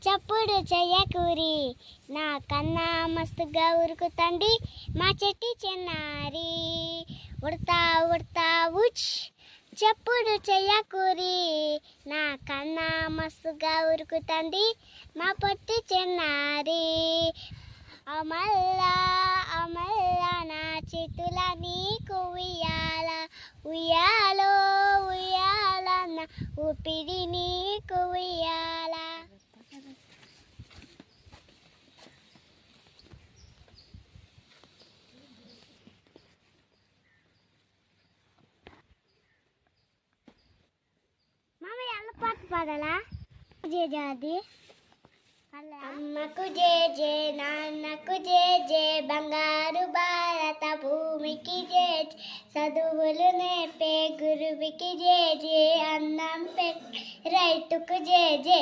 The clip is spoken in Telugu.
చప్పుడు చెయ్యకూరి నా కన్నా మస్తుగా ఉరుకుతండి మా చెట్టి చెన్నారి ఉడతా ఉడతా ఉచ్ చప్పుడు చెయ్యకూరి నా కన్నా మస్తుగా ఉరుకుతండి మా పొట్టి చెన్నారి అమల్లా అమల్లా నా చేతుల నీకు ఉయ్యాల ఉయ్యాలో ఉయ్యాల నా ఊపిరి నీకు ఉయ్యాల. మామయ్య అల్ల పాట పాడాలా జేజాది అమ్మకు జే జే నాన్నకు జే జే బంగారు భారత భూమికి జే చదువులు నేర్పే గురువుకి జే జే అన్నం పెట్టే రైతుకు జే జే.